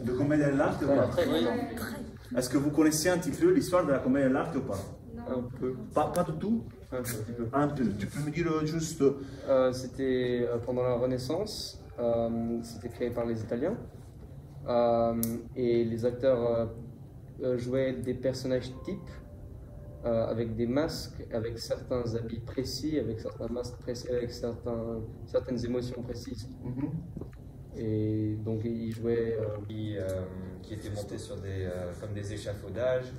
de comédie de l'art ou pas? Est-ce que vous connaissez un petit peu l'histoire de la comédie de l'art ou pas? Un peu. Pas du tout? Un petit peu. Un peu. Tu peux me dire juste... C'était pendant la Renaissance, c'était créé par les Italiens, et les acteurs jouaient des personnages types avec des masques, avec certains habits précis, avec certains masques précis, avec certaines émotions précises. Et donc ils jouaient... qui étaient montés sur comme des échafaudages,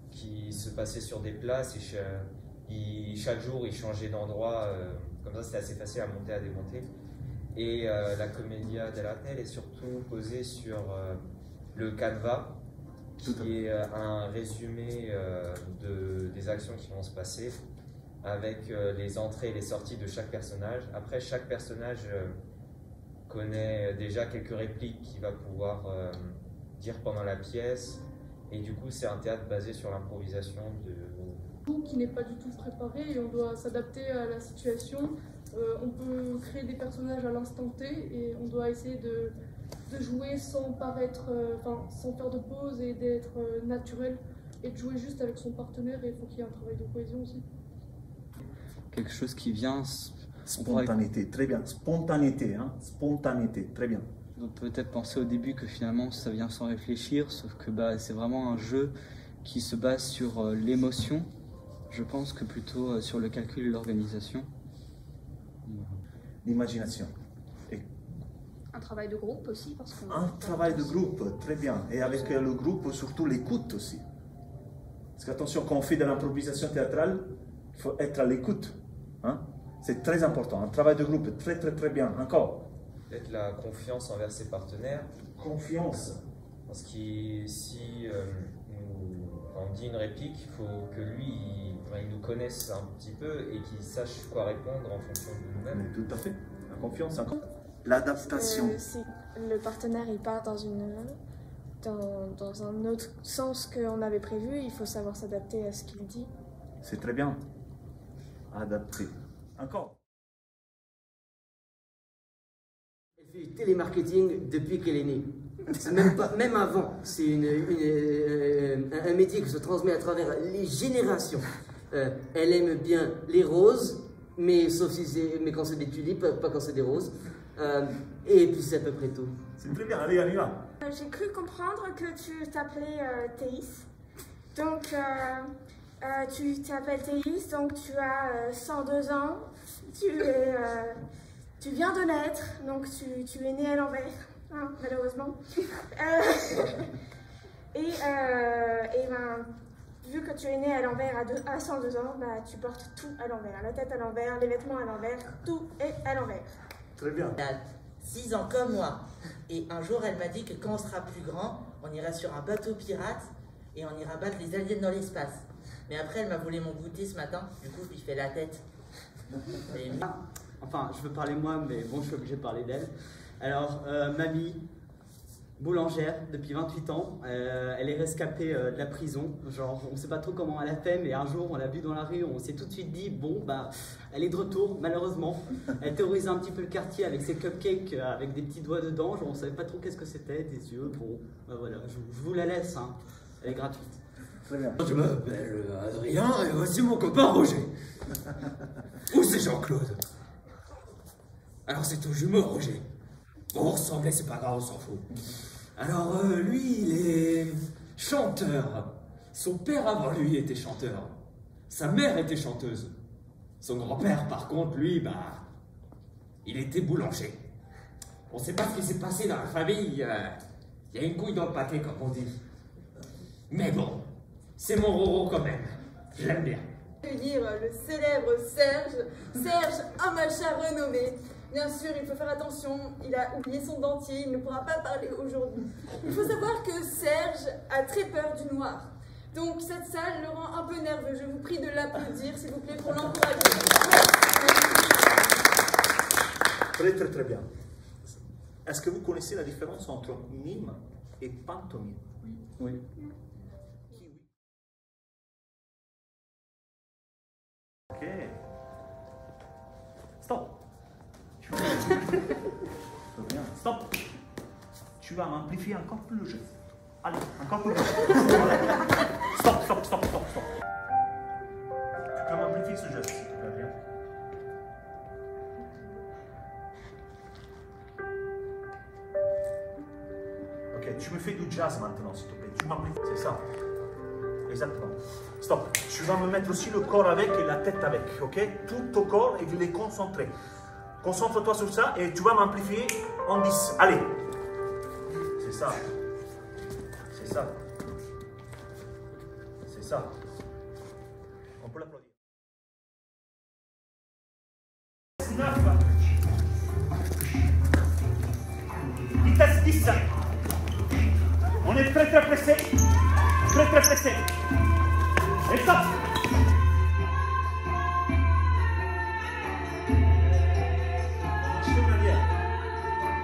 qui se passaient sur des places et chaque jour ils changeaient d'endroit, comme ça c'était assez facile à monter, à démonter. Et la Commedia dell'arte est surtout posée sur le canevas, qui est un résumé des actions qui vont se passer, avec les entrées et les sorties de chaque personnage. Après, chaque personnage connaît déjà quelques répliques qu'il va pouvoir dire pendant la pièce, et du coup c'est un théâtre basé sur l'improvisation qui n'est pas du tout préparé, et on doit s'adapter à la situation. On peut créer des personnages à l'instant T et on doit essayer de jouer sans paraître, sans faire de pause, et d'être naturel et de jouer juste avec son partenaire. Et il faut qu'il y ait un travail de cohésion aussi. Quelque chose qui vient... Spontanéité, très bien. Spontanéité, hein. Spontanéité, très bien. On peut peut-être penser au début que finalement ça vient sans réfléchir, sauf que c'est vraiment un jeu qui se base sur l'émotion, je pense, que plutôt sur le calcul et l'organisation. L'imagination. Un travail de groupe aussi, parce qu'on... Un travail de groupe, très bien. Et avec le groupe, surtout l'écoute aussi. Parce qu'attention, quand on fait de l'improvisation théâtrale, il faut être à l'écoute. Hein? C'est très important. Un travail de groupe, très très très bien. Encore. Peut-être la confiance envers ses partenaires. Confiance. Parce que si on dit une réplique, il faut que lui, il nous connaisse un petit peu et qu'il sache quoi répondre en fonction de nous-mêmes. Tout à fait. La confiance, encore. L'adaptation. Si le partenaire il part dans un autre sens qu'on avait prévu, il faut savoir s'adapter à ce qu'il dit. C'est très bien. Adapter. Encore. Elle fait du télémarketing depuis qu'elle est née. Même avant. C'est un métier qui se transmet à travers les générations. Elle aime bien les roses, mais quand c'est des tulipes, pas quand c'est des roses. Et puis c'est à peu près tout. C'est très bien, allez, on y va. J'ai cru comprendre que tu t'appelais Théis. Donc, tu t'appelles Théis, donc tu as 102 ans. Tu viens de naître, donc tu es né à l'envers, hein, malheureusement. Vu que tu es né à l'envers à 102 ans, tu portes tout à l'envers. La tête à l'envers, les vêtements à l'envers, tout est à l'envers. Très bien. Elle a 6 ans comme moi. Et un jour, elle m'a dit que quand on sera plus grand, on ira sur un bateau pirate et on ira battre les aliens dans l'espace. Mais après, elle m'a volé mon goûter ce matin. Du coup, je lui fais la tête. Enfin, je veux parler moi, mais bon, je suis obligé de parler d'elle. Alors, mamie, boulangère depuis 28 ans, elle est rescapée de la prison. Genre, on sait pas trop comment elle a fait, mais un jour, on l'a vue dans la rue, on s'est tout de suite dit, bon, elle est de retour, malheureusement. Elle terrorisait un petit peu le quartier avec ses cupcakes, avec des petits doigts dedans. Genre, on savait pas trop qu'est-ce que c'était, des yeux. Bon, voilà, je vous la laisse, hein. Elle est gratuite. Très bien. Je m'appelle Adrien et voici mon copain Roger. Où c'est Jean-Claude? Alors c'est au jumeau Roger. Bon, on ressemblait, c'est pas grave, on s'en fout. Alors lui, il est chanteur. Son père avant lui était chanteur. Sa mère était chanteuse. Son grand-père, par contre, lui, il était boulanger. On sait pas ce qui s'est passé dans la famille. Il y a une couille dans le pâté, comme on dit. Mais bon, c'est mon Roro quand même. Je l'aime bien. Dire le célèbre Serge, un machin renommé. Bien sûr, il faut faire attention, il a oublié son dentier, il ne pourra pas parler aujourd'hui. Il faut savoir que Serge a très peur du noir. Donc cette salle le rend un peu nerveux. Je vous prie de l'applaudir, s'il vous plaît, pour l'encourager. Très très très bien. Est-ce que vous connaissez la différence entre mime et pantomime? Oui. Ok. Stop. Très bien. Stop. tu vas m'amplifier encore plus le geste. Allez, encore plus. Stop, stop, stop, stop, stop. Tu peux m'amplifier ce geste, s'il te plaît, bien. Ok, tu me fais du jazz maintenant, s'il te plaît. Tu m'amplifies, c'est ça. Exactement. Stop. Tu vas me mettre aussi le corps avec et la tête avec, ok? Tout ton corps et je l'ai concentré. Concentre-toi sur ça et tu vas m'amplifier en 10. Allez. C'est ça. C'est ça. C'est ça. On peut l'applaudir. 9. Vitesse 10. On est très très pressé. Très très pressé. Et stop.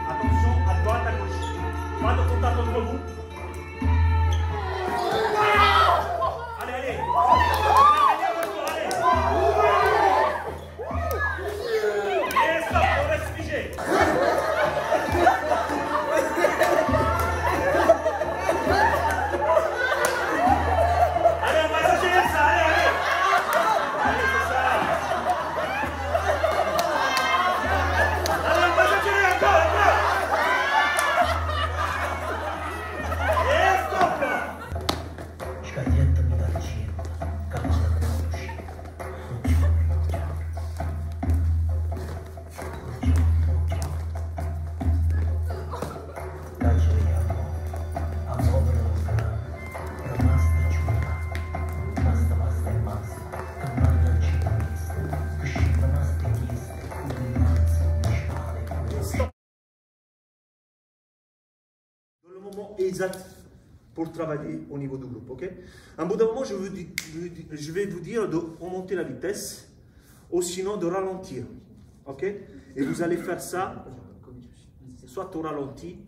Attention à droite, à gauche. Pas de contact entre vous. Allez, allez. Et stop, on reste figé. Allez, on va exagérer ça, allez, allez. Allez, c'est ça. Allez, on va exagérer encore, encore. Et stop. Dans le moment exact pour travailler au niveau du groupe, ok? À un bout d'un moment, je vais vous dire d'augmenter la vitesse ou sinon de ralentir, ok? Et vous allez faire ça, soit au ralenti,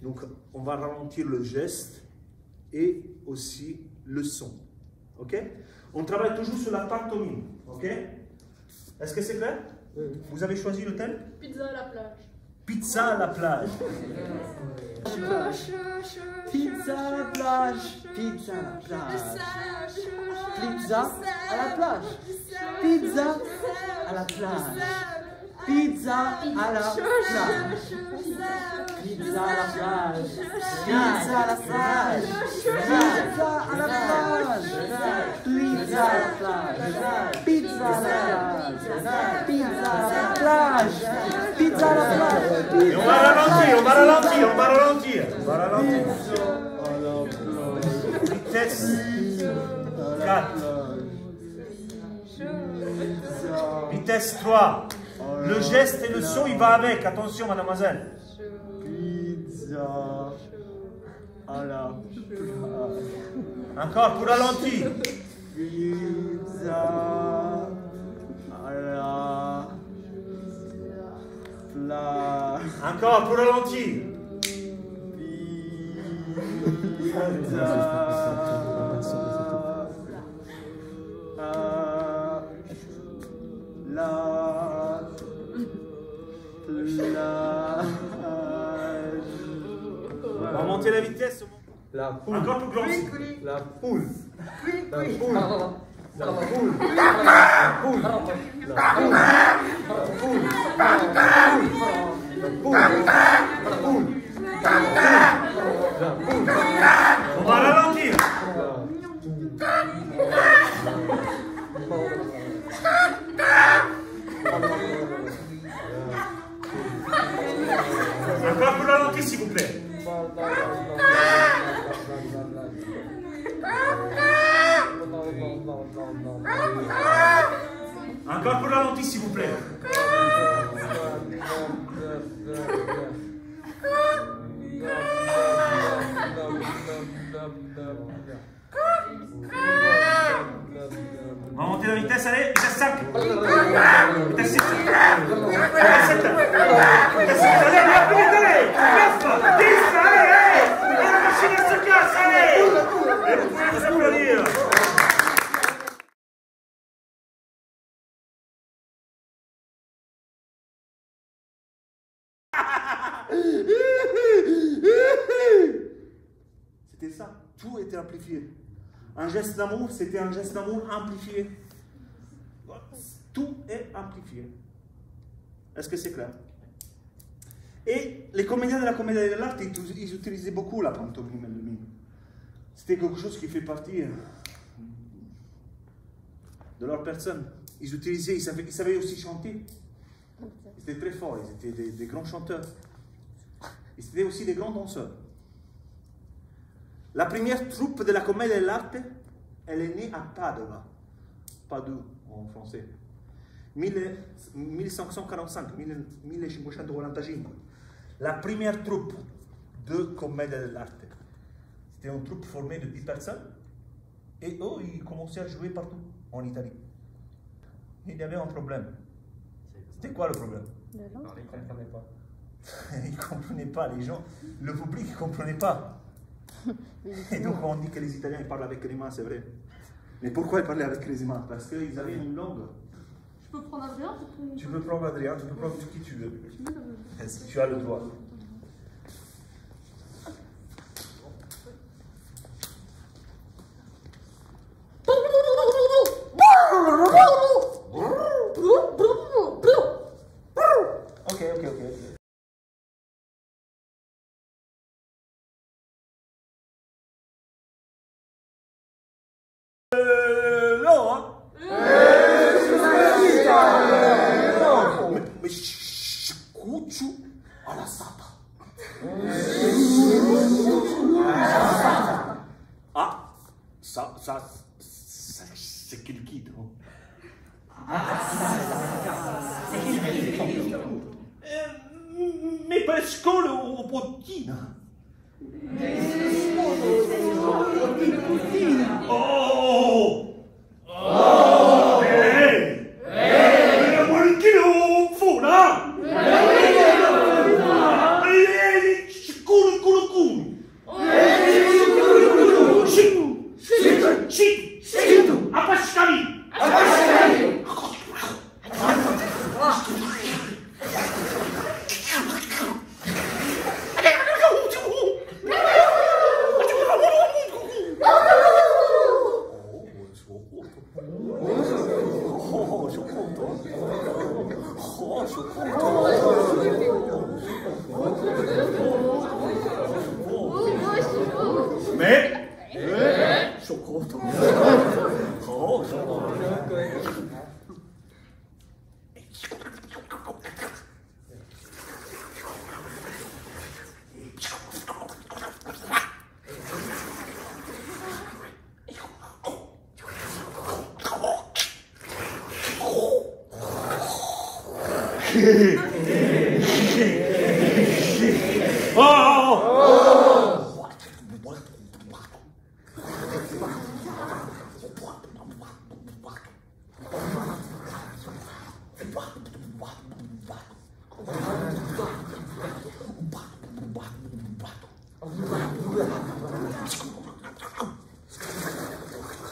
donc on va ralentir le geste et aussi le son, ok? On travaille toujours sur la pantomime, ok? Est-ce que c'est clair? Vous avez choisi le thème? Pizza à la plage. Pizza à la plage. Pizza à la plage, pizza à la plage, pizza à la plage, pizza à la plage, pizza à la plage, pizza à la plage, pizza à la plage, pizza à la plage, pizza à la plage, pizza à la plage, pizza à la plage, pizza à la plage. Et on va ralentir, on va ralentir, on va ralentir. On va ralentir. Vitesse 4. Vitesse 3. Le geste et le son, il va avec. Attention, mademoiselle. Pizza à la plage. Encore pour ralentir. Pizza à la plage. Encore pour ralentir. Pizza à la plage. On va monter la vitesse. La poule. Encore plus grand. La poule. La poule. La poule. La poule. La poule. La poule. La poule. On va ralentir. Encore plus ralenti, s'il vous plaît. Encore plus ralenti, s'il vous plaît. On va monter la vitesse, allez, vitesse 5. Vitesse 6. Vitesse 7. Vitesse 8, allez, allez, plus vite, allez. 9, 10, allez, allez. La machine elle se casse, allez. Et vous pouvez vous applaudir. tout était amplifié. Un geste d'amour, c'était un geste d'amour amplifié. Tout est amplifié. Est-ce que c'est clair? Et les comédiens de la comédie de l'art, ils utilisaient beaucoup la pantomime et le mime. C'était quelque chose qui fait partie de leur personne. Ils utilisaient, ils savaient aussi chanter. Ils étaient très forts, ils étaient des grands chanteurs. Ils étaient aussi des grands danseurs. La première troupe de la comédie de l'art, elle est née à Padova. Padoue en français. 1545, 1545. La première troupe de comédie de l'art. C'était une troupe formée de 10 personnes. Et eux, ils commençaient à jouer partout en Italie. Il y avait un problème. C'était quoi le problème? Ils ne comprenaient pas. Ils ne comprenaient pas, les gens, le public ne comprenait pas. Et donc on dit que les Italiens ils parlent avec les mains, c'est vrai. Mais pourquoi ils parlaient avec les mains? Parce qu'ils avaient une langue. Je peux prendre Adrien? Tu peux prendre Adrien, tu peux prendre qui tu veux. Tu as le droit. Ok. Non, hein? Mais scuccio alla sapa. Ah, ça c'est qu'il quitte. Mais pesco lo pottina. Oh!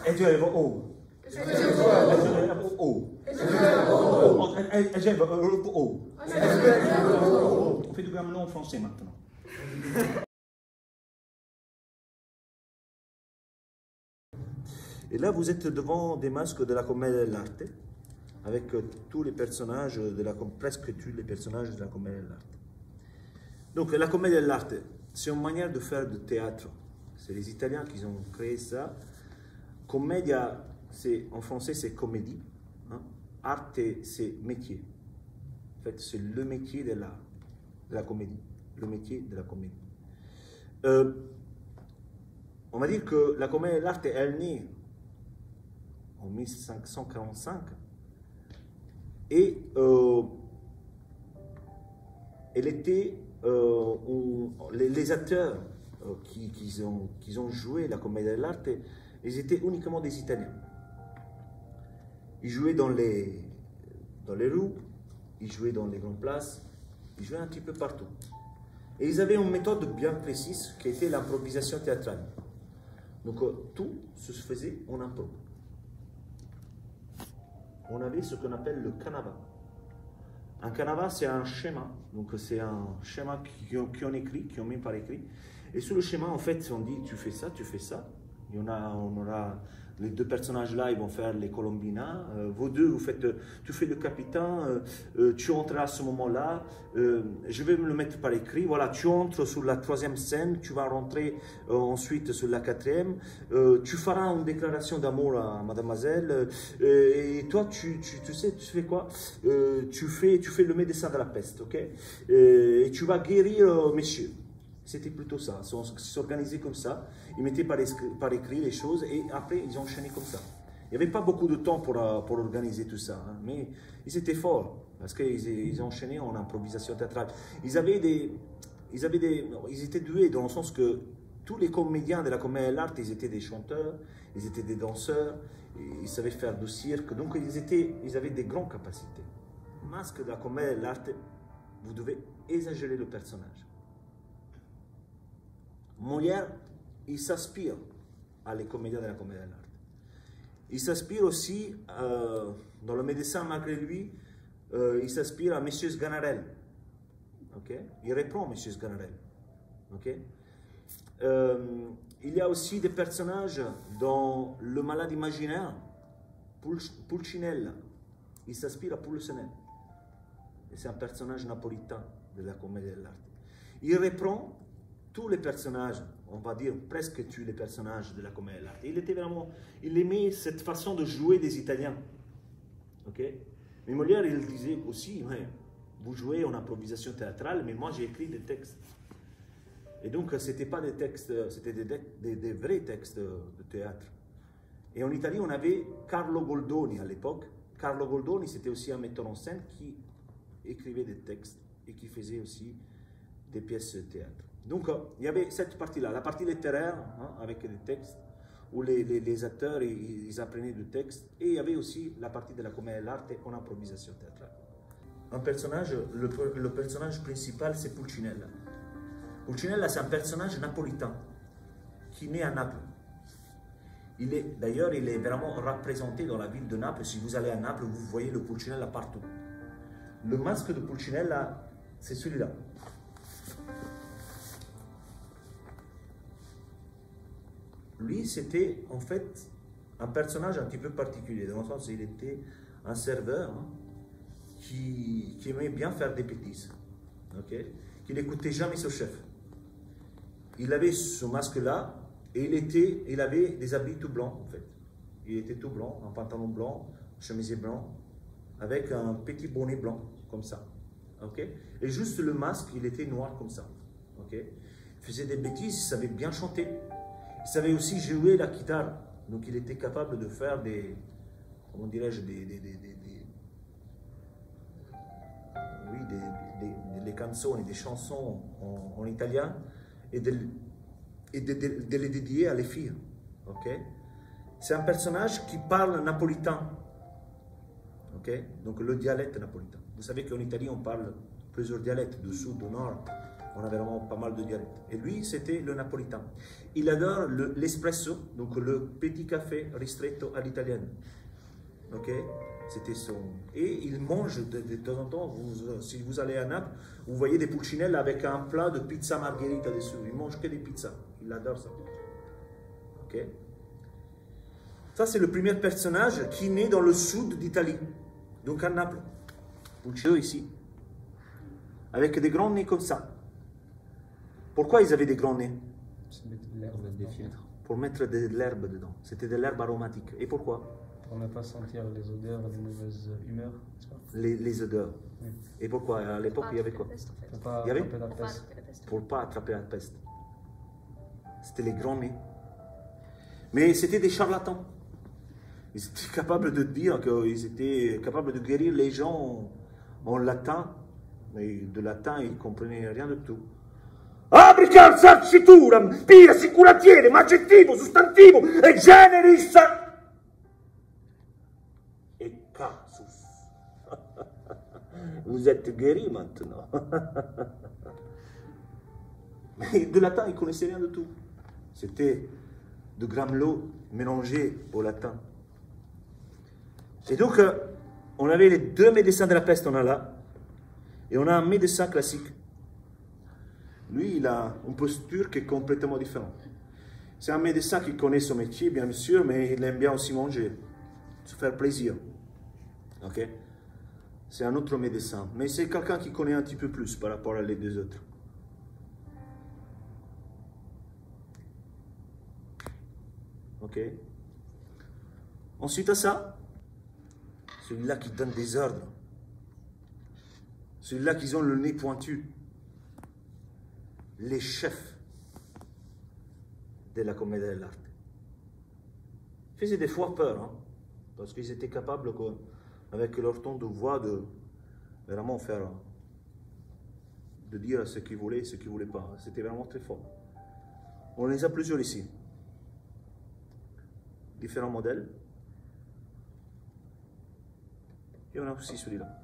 E tu avevo O. On fait du grammaire en français maintenant. Et là, vous êtes devant des masques de la comédie de l'art, avec tous les personnages, presque tous les personnages de la comédie de l'art. Donc, la comédie de l'art, c'est une manière de faire du théâtre. C'est les Italiens qui ont créé ça. Commedia, en français, c'est comédie. Hein? Arte, c'est métier. En fait, c'est le métier de la comédie. Le métier de la comédie. On va dire que la comédie de l'art, elle naît en 1545 et elle était les acteurs qui ont joué la comédie de l'art, ils étaient uniquement des Italiens. Ils jouaient dans les rues, ils jouaient dans les grandes places, ils jouaient un petit peu partout. Et ils avaient une méthode bien précise qui était l'improvisation théâtrale. Donc tout se faisait en impro. On avait ce qu'on appelle le canevas. Un canevas, c'est un schéma. Donc c'est un schéma qui ont écrit, qui ont mis par écrit. Et sur le schéma, en fait, on dit tu fais ça, tu fais ça. On aura les deux personnages là, ils vont faire les Colombinas. Vous deux, tu fais le capitaine, tu entreras à ce moment-là. Je vais me le mettre par écrit. Voilà, tu entres sur la 3e scène, tu vas rentrer ensuite sur la 4e. Tu feras une déclaration d'amour à mademoiselle. Et toi, tu sais, tu fais quoi? Tu fais le médecin de la peste, ok? Et tu vas guérir messieurs. C'était plutôt ça, ils s'organisaient comme ça, ils mettaient par écrit les choses et après ils enchaînaient comme ça. Il n'y avait pas beaucoup de temps pour organiser tout ça, hein, mais ils étaient forts parce qu'ils enchaînaient en improvisation théâtrale. Ils étaient doués dans le sens que tous les comédiens de la comédie de l'art, ils étaient des chanteurs, ils étaient des danseurs, ils savaient faire du cirque, donc ils avaient des grandes capacités. Masque de la comédie de l'art, vous devez exagérer le personnage. Molière, il s'inspire à les comédiens de la comédie de l'art. Il s'inspire aussi, dans le médecin malgré lui, il s'inspire à M. Sganarelle. Okay? Il reprend M. Sganarelle. Okay? Il y a aussi des personnages dans Le Malade imaginaire, Pulcinella. Il s'inspire à Pulcinella. Et c'est un personnage napolitain de la comédie de l'art. Il reprend tous les personnages, on va dire presque tous les personnages de la comédie de l'art. Il aimait cette façon de jouer des Italiens. Okay? Mais Molière, il disait aussi, ouais, vous jouez en improvisation théâtrale, mais moi j'ai écrit des textes. Et donc, ce n'était pas des textes, c'était des vrais textes de théâtre. Et en Italie, on avait Carlo Goldoni à l'époque. Carlo Goldoni, c'était aussi un metteur en scène qui écrivait des textes et qui faisait aussi des pièces de théâtre. Donc, il y avait cette partie-là, la partie littéraire, hein, avec des textes, où les acteurs, ils apprenaient du texte, et il y avait aussi la partie de la comédie de l'art en improvisation théâtrale. Un personnage, le personnage principal, c'est Pulcinella. Pulcinella, c'est un personnage napolitain, qui naît à Naples. D'ailleurs, il est vraiment représenté dans la ville de Naples. Si vous allez à Naples, vous voyez le Pulcinella partout. Le masque de Pulcinella, c'est celui-là. Lui, c'était en fait un personnage un petit peu particulier, dans le sens où il était un serveur, hein, qui aimait bien faire des bêtises, okay? Qui n'écoutait jamais son chef. Il avait ce masque-là et il avait des habits tout blancs en fait. Il était tout blanc, un pantalon blanc, un chemisier blanc, avec un petit bonnet blanc, comme ça. Okay? Et juste le masque, il était noir comme ça. Okay? Il faisait des bêtises, il savait bien chanter. Il savait aussi jouer la guitare, donc il était capable de faire des, comment dirais-je, des canzoni, des chansons en italien et de les dédier à les filles. Okay? C'est un personnage qui parle napolitain, okay? Donc le dialecte napolitain. Vous savez qu'en Italie on parle plusieurs dialectes, du sud, du nord. On a vraiment pas mal de dialectes. Et lui, c'était le napolitain. Il adore l'espresso, donc le petit café ristretto à l'italienne. Ok? C'était son... Et il mange de temps en temps, si vous allez à Naples, vous voyez des pulcinelles avec un plat de pizza margherita dessus. Il mange que des pizzas. Il adore ça. Ok? Ça, c'est le premier personnage qui naît dans le sud d'Italie. Donc à Naples. Pulcinello ici. Avec des grands nez comme ça. Pourquoi ils avaient des grands nez? Pour mettre de l'herbe dedans. C'était de l'herbe aromatique. Et pourquoi? Pour ne pas sentir les odeurs des mauvaises humeurs. Les odeurs. Oui. Et pourquoi? À l'époque, il y avait quoi? Pour ne pas attraper la peste. Pour ne pas attraper la peste. C'était les grands nez. Mais c'était des charlatans. Ils étaient capables de dire qu'ils étaient capables de guérir les gens en latin. Mais de latin, ils ne comprenaient rien de tout. Abricar sarcituram, pira sicuratiere, ma aggettivo, sostantivo, e generis et casus. Vous êtes guéris maintenant. Mais de latin, ils ne connaissaient rien de tout. C'était de gramelot mélangé au latin. Et donc, on avait les deux médecins de la peste, on a là, et on a un médecin classique. Lui, il a une posture qui est complètement différente. C'est un médecin qui connaît son métier, bien sûr, mais il aime bien aussi manger, se faire plaisir. Ok? C'est un autre médecin, mais c'est quelqu'un qui connaît un petit peu plus par rapport à les deux autres. Ok? Ensuite à ça, celui-là qui donne des ordres. Celui-là qui ont le nez pointu. Les chefs de la comédie de l'art. Ils faisaient des fois peur, hein, parce qu'ils étaient capables, avec leur ton de voix, de vraiment faire, de dire ce qu'ils voulaient et ce qu'ils ne voulaient pas. C'était vraiment très fort. On les a plusieurs ici. Différents modèles. Et on a aussi celui-là.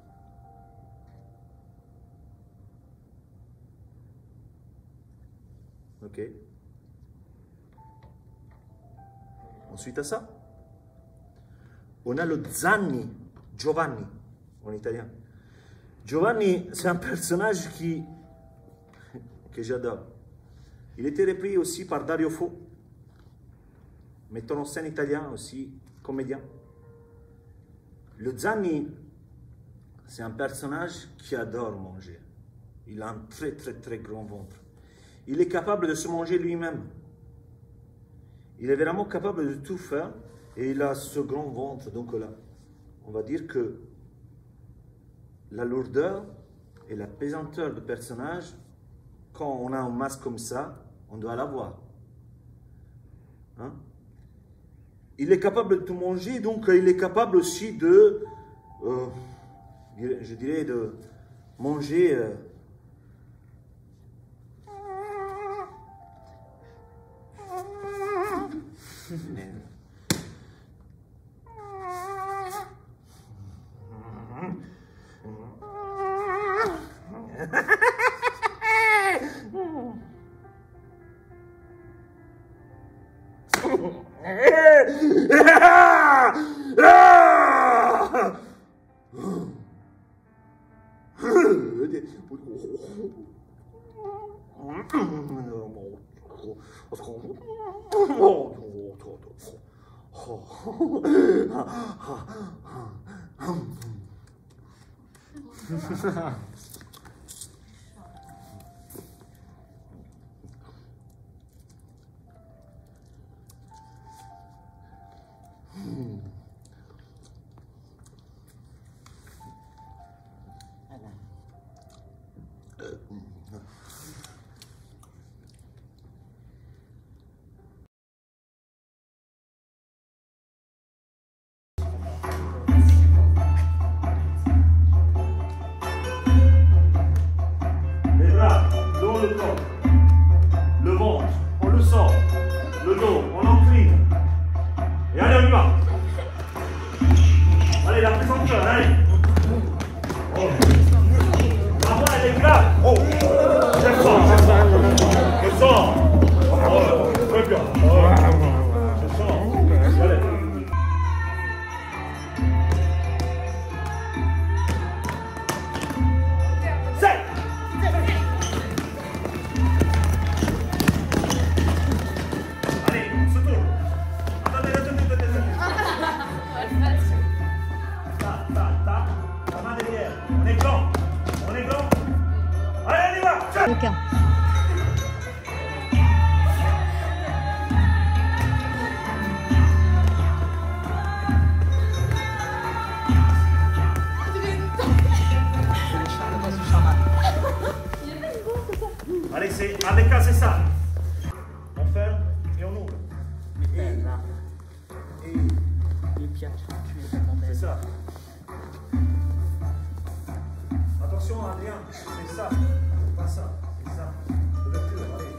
Ok. Ensuite à ça, on a le Zanni, Giovanni, en italien. Giovanni, c'est un personnage que j'adore. Il était repris aussi par Dario Fo, metteur en scène italien aussi, comédien. Le Zanni, c'est un personnage qui adore manger. Il a un très très très grand ventre. Il est capable de se manger lui-même. Il est vraiment capable de tout faire et il a ce grand ventre. Donc là, on va dire que la lourdeur et la pesanteur du personnage, quand on a un masque comme ça, on doit l'avoir. Hein? Il est capable de tout manger, donc il est capable aussi de, je dirais, de manger... Les bras, dans le corps, le ventre, on le sort, le dos, on incline. Et allez, on y va. Allez, la présenteur, allez. Oh. La voix, elle est grave. Oh. Je sens. Je sens. Oh. Très bien. Oh. Je sens. Allez. Aucun. Allez, c'est avec ça, c'est ça. On ferme et on ouvre. Et c'est ça. Attention, Adrien, c'est ça. Pas ça, c'est ça. Ouverture, allez.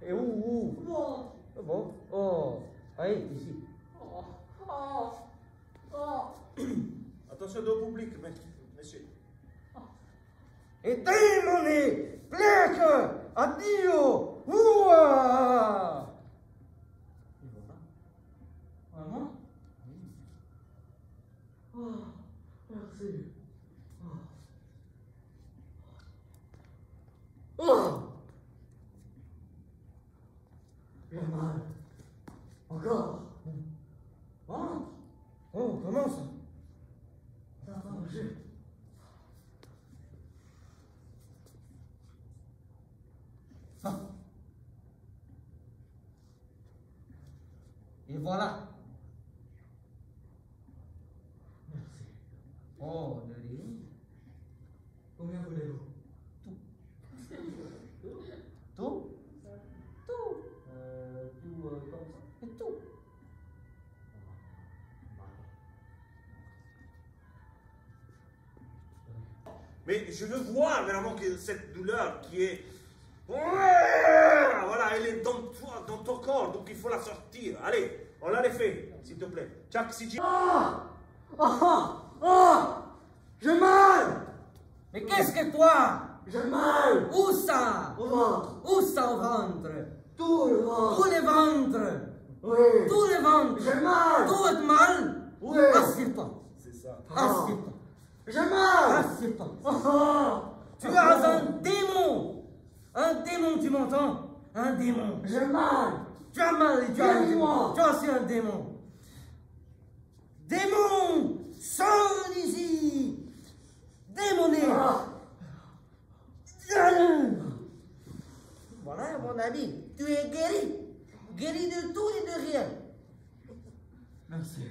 Et où Bon, oh, allez, ici. Attention au public, monsieur. E demoni, plec, addio, uah. Oh! J'ai mal. Encore. Oh, oh, comment ça? Ça va manger. Ah. Et voilà. Merci. Oh, de rien. Combien voulez-vous? Tout. Tout? Tout. Tout comme ça. Et tout. Mais je veux voir vraiment que cette douleur qui est... Voilà, elle est dans toi, dans ton corps, donc il faut la sortir. Allez, on la fait, s'il te plaît. Jack, si tu... Ah! Ah! Ah! J'ai mal! Mais qu'est-ce que toi? J'ai mal! Où ça? Au ventre! Où ça au ventre? Tout le ventre! Tout le ventre! Oui! Tout le ventre! J'ai mal! Tout est mal? Oui! Assieds-toi! C'est ça. Assieds-toi! J'ai mal! Assieds-toi! Ah! Tu as un démon! Un démon, tu m'entends? Un démon! J'ai mal! Tu as mal et tu as un démon! Guéris-moi. Tu as aussi un démon! Démon! Sors d'ici! Démoné! Ah! Voilà, mon ami, tu es guéri. Guéri de tout et de rien. Merci.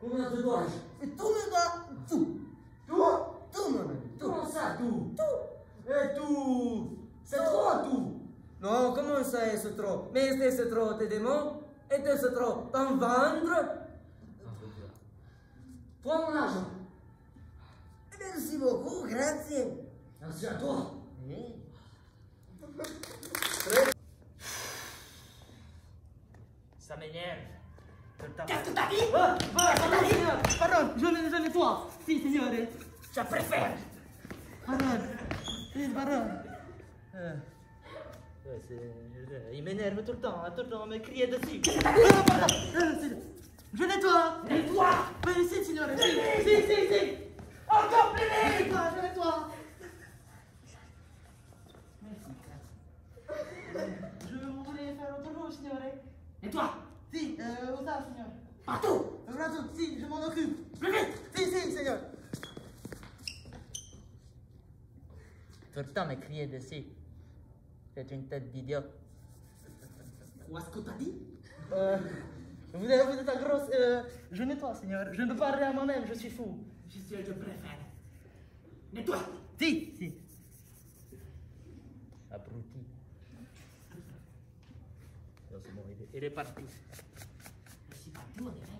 Combien te dois-je? Et tout le doigt, tout. Tout? Tout, mon ami, tout. Comment ça, tout? Tout. Et tout? C'est trop, tout! Non, comment ça est, c'est trop? Mais c'est trop tes démons? Et c'est trop ton ventre? Prends mon argent! Merci beaucoup, grazie. Merci à toi! Oui. Ça m'énerve. Qu'est-ce que t'as dit? Pardon, je nettoie. Si, signore. Je préfère. Pardon. Sì, pardon. Il m'énerve tout le temps, me crier dessus. Pardon. Je nettoie. Nettoie. Oui, si, signore. Si. Encore plus vite. Je nettoie. Je voulais faire autre chose, signore. Nettoie. Si, où ça, signore? Partout. Partout, si, je m'en occupe. Plus vite. Si, signore. Tout le temps me crier dessus. C'est une tête d'idiot. Qu'est-ce que t'as dit? Vous êtes un gros... je nettoie, Seigneur. Je ne peux pas parler à moi-même, je suis fou. Je préfère. Nettoie. Si. Abruti. Non, c'est bon, il est parti. C'est pas tout, on est vrai.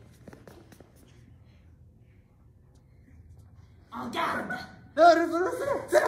En garde. C'est